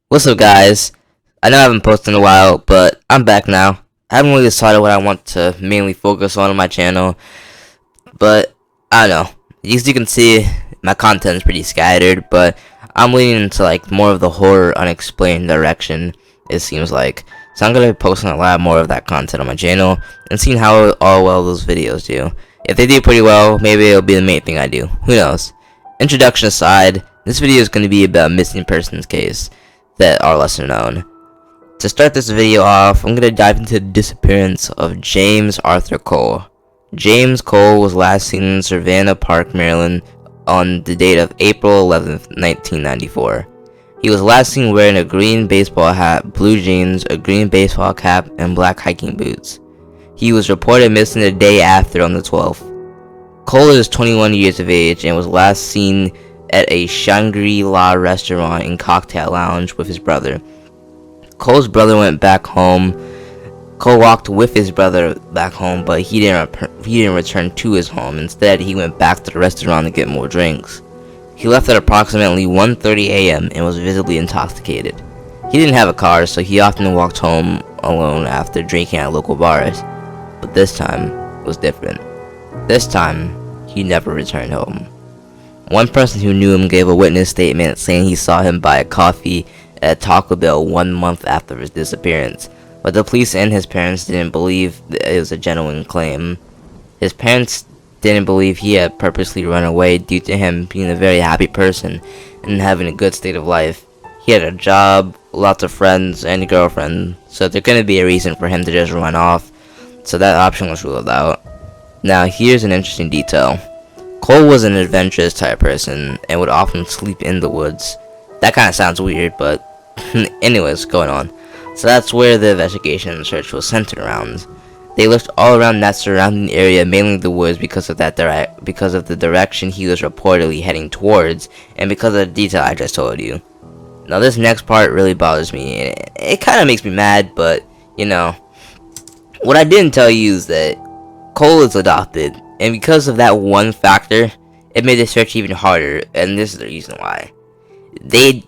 What's up, guys? I know I haven't posted in a while, but I'm back now. I haven't really decided what I want to mainly focus on my channel, but I don't know. As you can see, my content is pretty scattered, but I'm leaning into like more of the horror unexplained direction, it seems like. So I'm gonna be posting a lot more of that content on my channel and seeing how all well those videos do. If they do pretty well, maybe it'll be the main thing I do. Who knows? Introduction aside, this video is going to be about a missing persons case that are lesser known. To start this video off, I'm going to dive into the disappearance of James Arthur Cole. James Cole was last seen in Savannah Park, Maryland on the date of April 11th, 1994. He was last seen wearing a green baseball hat, blue jeans, a green baseball cap, and black hiking boots. He was reported missing the day after on the 12th. Cole is 21 years of age and was last seen at a Shangri-La restaurant and cocktail lounge with his brother. Cole's brother went back home. Cole walked with his brother back home, but he didn't return to his home. Instead, he went back to the restaurant to get more drinks. He left at approximately 1:30 a.m. and was visibly intoxicated. He didn't have a car, so he often walked home alone after drinking at local bars. But this time was different. This time, he never returned home. One person who knew him gave a witness statement saying he saw him buy a coffee at Taco Bell 1 month after his disappearance, but the police and his parents didn't believe it was a genuine claim. His parents didn't believe he had purposely run away due to him being a very happy person and having a good state of life. He had a job, lots of friends, and a girlfriend, so there couldn't be a reason for him to just run off, so that option was ruled out. Now, here's an interesting detail. Cole was an adventurous type person and would often sleep in the woods. That kind of sounds weird, but anyways, going on. So that's where the investigation and search was centered around. They looked all around that surrounding area, mainly the woods, because of the direction he was reportedly heading towards, and because of the detail I just told you. Now, this next part really bothers me, and it kind of makes me mad, but you know, what I didn't tell you is that Cole is adopted, and because of that one factor, it made the search even harder, and this is the reason why. They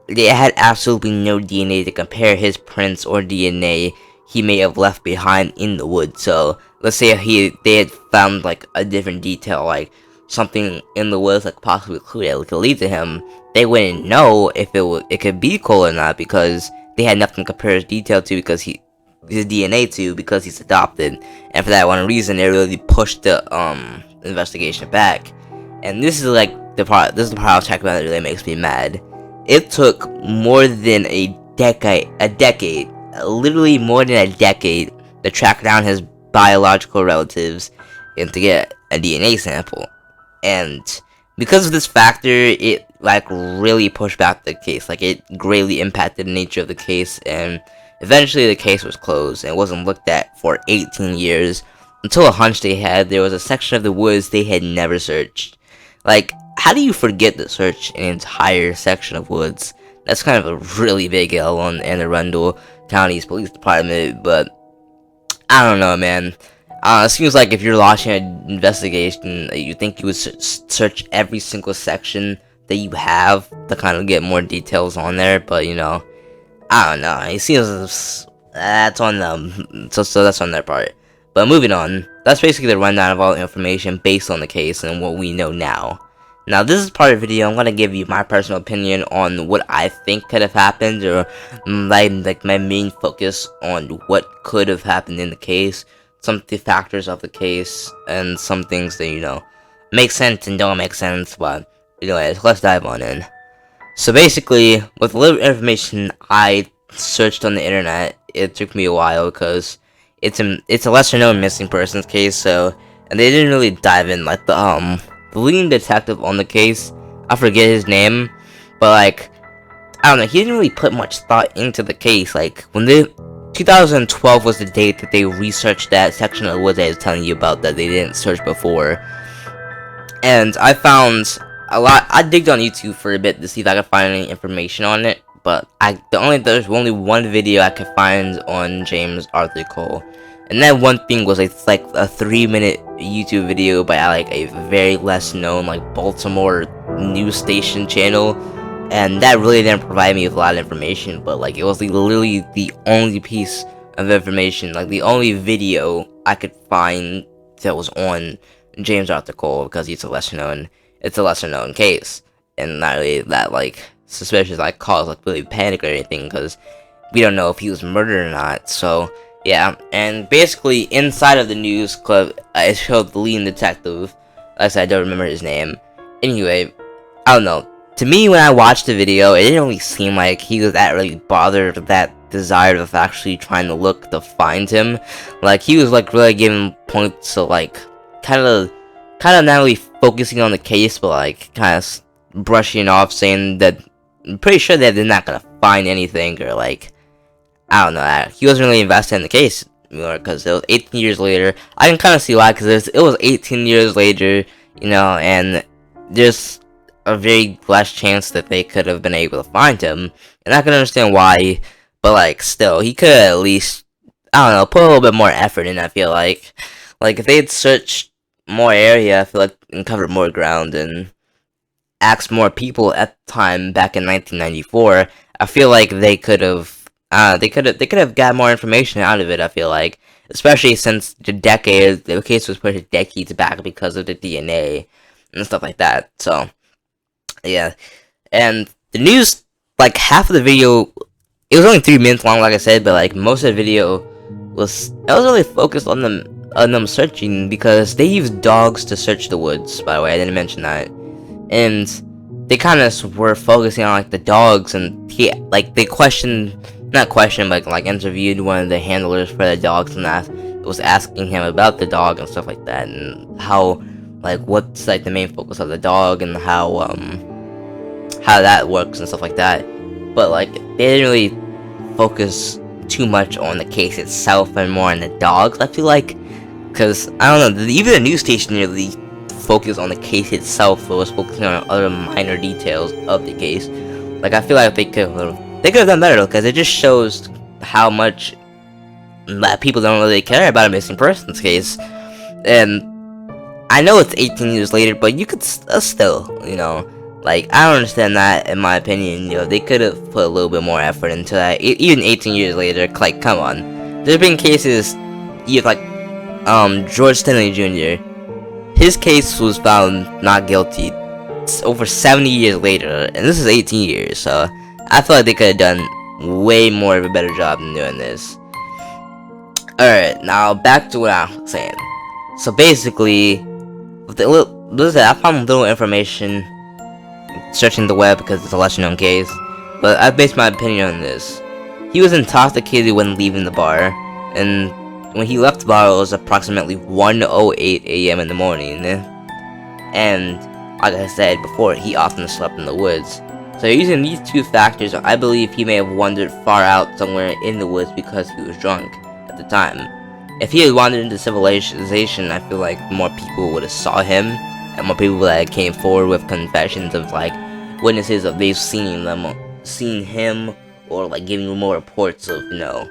had absolutely no DNA to compare his prints or DNA he may have left behind in the woods. So let's say they had found like a different detail, like something in the woods, like possibly a clue that could lead to him. They wouldn't know if it could be Cole or not, because they had nothing to compare his detail to, because his DNA to, because he's adopted. And for that one reason, they really pushed the investigation back. And this is like the part I was talking about that really makes me mad. It took more than a decade, literally more than a decade, to track down his biological relatives and to get a DNA sample. And because of this factor, it like really pushed back the case. Like, it greatly impacted the nature of the case, and eventually the case was closed and wasn't looked at for 18 years, until a hunch they had there was a section of the woods they had never searched. Like, how do you forget to search an entire section of woods? That's kind of a really big L on Anne Arundel County's police department, but I don't know, man. It seems like if you're launching an investigation, you think you would search every single section that you have to kind of get more details on there, but you know, I don't know. It seems that's on them, so that's on their part. But moving on, that's basically the rundown of all the information based on the case and what we know now. Now, this is part of the video. I'm gonna give you my personal opinion on what I think could have happened, or my main focus on what could have happened in the case, some of the factors of the case, and some things that, you know, make sense and don't make sense. But anyways, let's dive on in. So basically, with a little information I searched on the internet, it took me a while because it's a lesser known missing persons case. So, and they didn't really dive in, like the leading detective on the case, I forget his name, but like, I don't know, he didn't really put much thought into the case. Like, when 2012 was the date that they researched that section of the woods I was telling you about that they didn't search before, and I found a lot. I digged on YouTube for a bit to see if I could find any information on it, but there's only one video I could find on James Arthur Cole. And that one thing was like a 3-minute YouTube video by like a very less known like Baltimore news station channel, and that really didn't provide me with a lot of information. But like, it was literally the only piece of information, like the only video I could find that was on James Arthur Cole, because it's a lesser known case, and not really that like suspicious, like cause like really panic or anything, because we don't know if he was murdered or not. So yeah, and basically inside of the news clip, it showed the lead detective. Like I said, I don't remember his name. Anyway, I don't know. To me, when I watched the video, it didn't really seem like he was that really bothered with that desire of actually trying to look to find him. Like, he was like really giving points to like kind of not really focusing on the case, but like kind of brushing off, saying that I'm pretty sure that they're not gonna find anything, or like, I don't know. He wasn't really invested in the case because it was 18 years later. I can kind of see why, because it was 18 years later, you know, and there's a very less chance that they could have been able to find him, and I can understand why. But like, still, he could at least, I don't know, put a little bit more effort in. I feel like if they had searched more area, I feel like, and covered more ground and asked more people at the time back in 1994, I feel like they could have got more information out of it. I feel like, especially since the case was pushed decades back because of the DNA and stuff like that. So yeah, and the news, like half of the video, it was only 3 minutes long, like I said, but like most of the video was really focused on them searching, because they used dogs to search the woods. By the way, I didn't mention that, and they kind of were focusing on like the dogs, and they interviewed one of the handlers for the dogs, and was asking him about the dog and stuff like that, and how, like, what's like the main focus of the dog, and how that works and stuff like that. But like, they didn't really focus too much on the case itself and more on the dogs, I feel like, because I don't know, even the news station really focused on the case itself, but was focusing on other minor details of the case. Like, I feel like they could have done better, because it just shows how much that people don't really care about a missing persons case. And I know it's 18 years later, but you could still, you know, like, I don't understand that. In my opinion, you know, they could have put a little bit more effort into that. Even 18 years later, like, come on. There's been cases, like George Stanley Jr. His case was found not guilty. It's over 70 years later, and this is 18 years. So I feel like they could have done way more of a better job than doing this. Alright, now back to what I was saying. So basically, I found little information searching the web, because it's a lesser known case, but I based my opinion on this. He was intoxicated when leaving the bar, and when he left the bar, it was approximately 1:08 a.m. in the morning, and like I said before, he often slept in the woods. So using these two factors, I believe he may have wandered far out somewhere in the woods because he was drunk at the time. If he had wandered into civilization, I feel like more people would have saw him, and more people that came forward with confessions of like witnesses of they've seen him, or like giving more reports of, you know,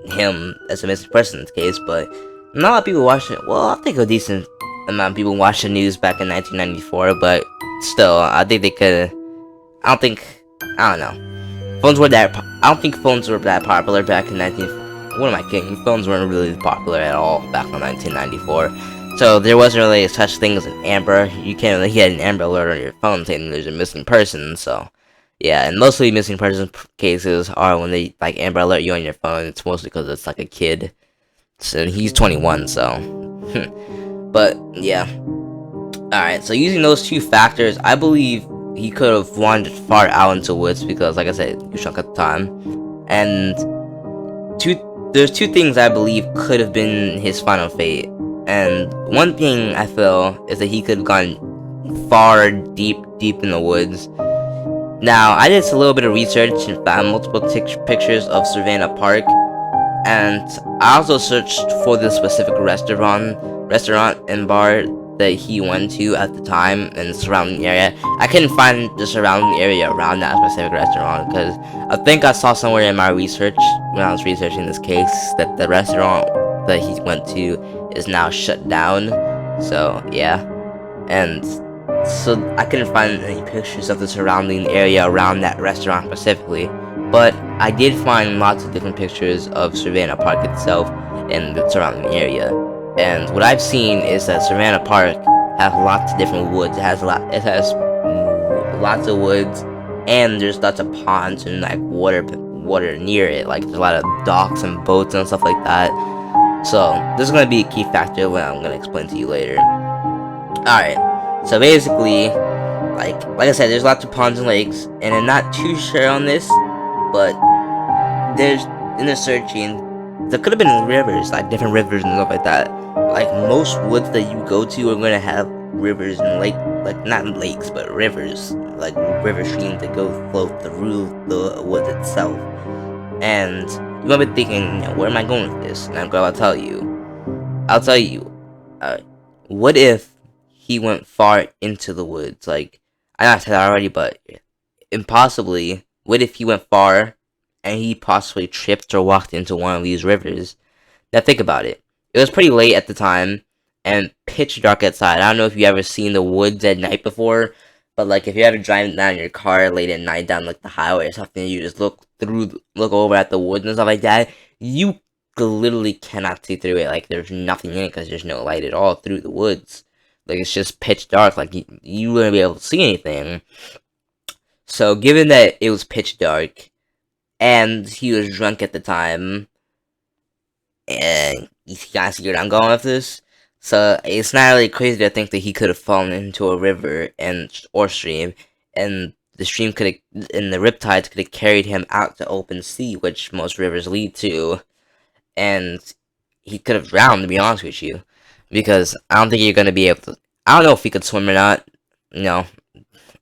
him as a missing persons case. But not a lot of people watched it. Well, I think a decent amount of people watched the news back in 1994, but still, I think they could. I don't know. I don't think phones were that popular back in what am I kidding? Phones weren't really popular at all back in 1994. So there wasn't really such thing as an Amber. You can't really get an Amber Alert on your phone saying there's a missing person. So yeah, and mostly missing person cases are when they like Amber Alert you on your phone. It's mostly because it's like a kid, so he's 21. So, but yeah. All right. So using those two factors, I believe he could have wandered far out into the woods, because, like I said, he was drunk at the time, and there's two things I believe could have been his final fate. And one thing I feel is that he could have gone far deep in the woods. Now, I did a little bit of research and found multiple pictures of Savannah Park, and I also searched for the specific restaurant and bar that he went to at the time and the surrounding area. I couldn't find the surrounding area around that specific restaurant, because I think I saw somewhere in my research when I was researching this case that the restaurant that he went to is now shut down. So yeah, and so I couldn't find any pictures of the surrounding area around that restaurant specifically, but I did find lots of different pictures of Savannah Park itself and the surrounding area. And what I've seen is that Savannah Park has lots of different woods. It has lots of woods, and there's lots of ponds and like water near it. Like there's a lot of docks and boats and stuff like that. So this is gonna be a key factor when I'm gonna explain to you later. Alright, so basically, like I said, there's lots of ponds and lakes, and I'm not too sure on this, but there's in the searching, there could have been rivers, like different rivers and stuff like that. Like most woods that you go to are gonna have rivers and like not lakes, but rivers, like river streams that go flow through the woods itself. And you might be thinking, where am I going with this? And I'm going to tell you. I'll tell you. What if he went far into the woods? Like, I know I said that already, but impossibly, what if he went far and he possibly tripped or walked into one of these rivers? Now think about it. It was pretty late at the time and pitch dark outside. I don't know if you ever seen the woods at night before, but like if you're ever driving down your car late at night down like the highway or something, you just look over at the woods and stuff like that. You literally cannot see through it. Like there's nothing in it because there's no light at all through the woods. Like it's just pitch dark. Like you wouldn't be able to see anything. So given that it was pitch dark and he was drunk at the time, and you guys see where I'm going with this. So it's not really crazy to think that he could have fallen into a river or stream, and the stream could have, and the riptides could have carried him out to open sea, which most rivers lead to, and he could have drowned. To be honest with you, because I don't think you're gonna be able to. I don't know if he could swim or not.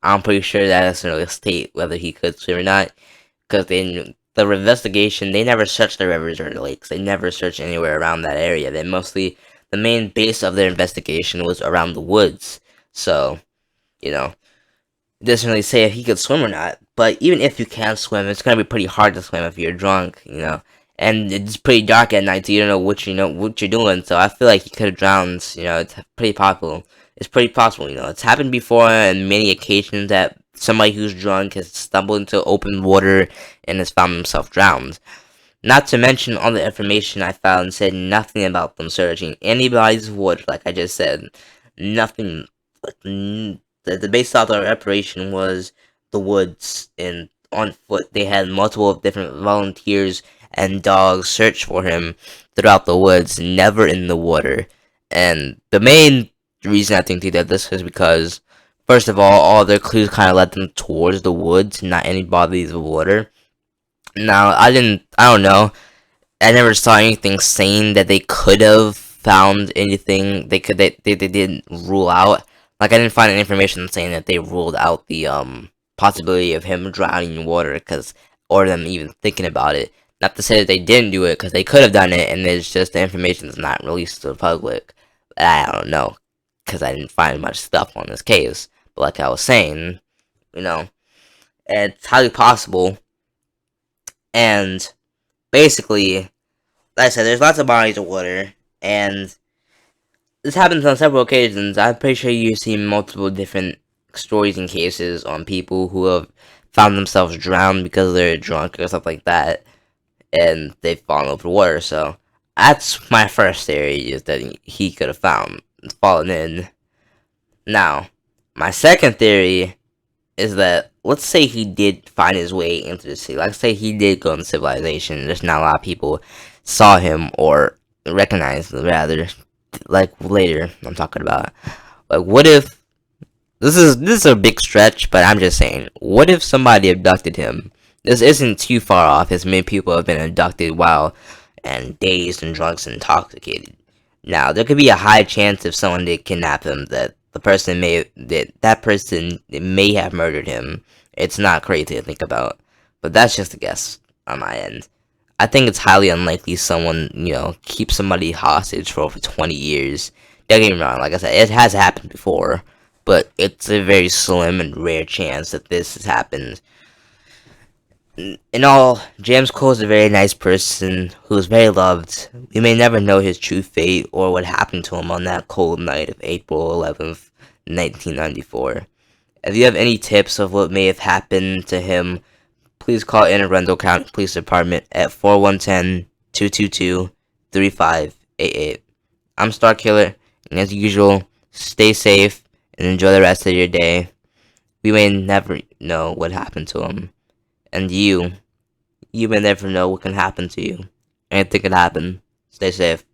I'm pretty sure that doesn't really state whether he could swim or not, because the investigation, they never searched the rivers or the lakes. They never searched anywhere around that area. They mostly, the main base of their investigation was around the woods. So, it doesn't really say if he could swim or not. But even if you can swim, it's gonna be pretty hard to swim if you're drunk, And it's pretty dark at night, so you don't know what you're doing. So I feel like he could have drowned. It's pretty possible. It's pretty possible. It's happened before on many occasions that somebody who's drunk has stumbled into open water and has found himself drowned. Not to mention all the information I found said nothing about them searching anybody's woods, like I just said. Nothing. The base of their operation was the woods and on foot. They had multiple different volunteers and dogs search for him throughout the woods, never in the water. And the main reason I think they did this is because, first of all their clues kind of led them towards the woods, not any bodies of water. Now, I don't know. I never saw anything saying that they could have found anything they didn't rule out. Like, I didn't find any information saying that they ruled out the, possibility of him drowning in water, or them even thinking about it. Not to say that they didn't do it, because they could have done it, and it's just the information is not released to the public. I don't know, because I didn't find much stuff on this case. But like I was saying, it's highly possible. And basically, like I said, there's lots of bodies of water, and this happens on several occasions. I'm pretty sure you've seen multiple different stories and cases on people who have found themselves drowned because they're drunk or stuff like that, and they've fallen over water. So that's my first theory, is that he could have fallen in. Now, my second theory is that, let's say he did find his way into the sea. Let's say he did go into civilization. There's not a lot of people saw him or recognized him, rather. Like, later, I'm talking about. Like, what if... This is a big stretch, but I'm just saying. What if somebody abducted him? This isn't too far off, as many people have been abducted while and dazed and drunk and intoxicated. Now, there could be a high chance if someone did kidnap him that that person may have murdered him. It's not crazy to think about, but that's just a guess on my end. I think it's highly unlikely someone, keeps somebody hostage for over 20 years. Don't get me wrong, like I said, it has happened before, but it's a very slim and rare chance that this has happened. In all, James Cole is a very nice person who is very loved. We may never know his true fate or what happened to him on that cold night of April 11th, 1994. If you have any tips of what may have happened to him, please call Anne Arundel County Police Department at 4110-222-3588. I'm Star Killer, and as usual, stay safe and enjoy the rest of your day. We may never know what happened to him, and you may never know what can happen to you. Anything can happen. Stay safe.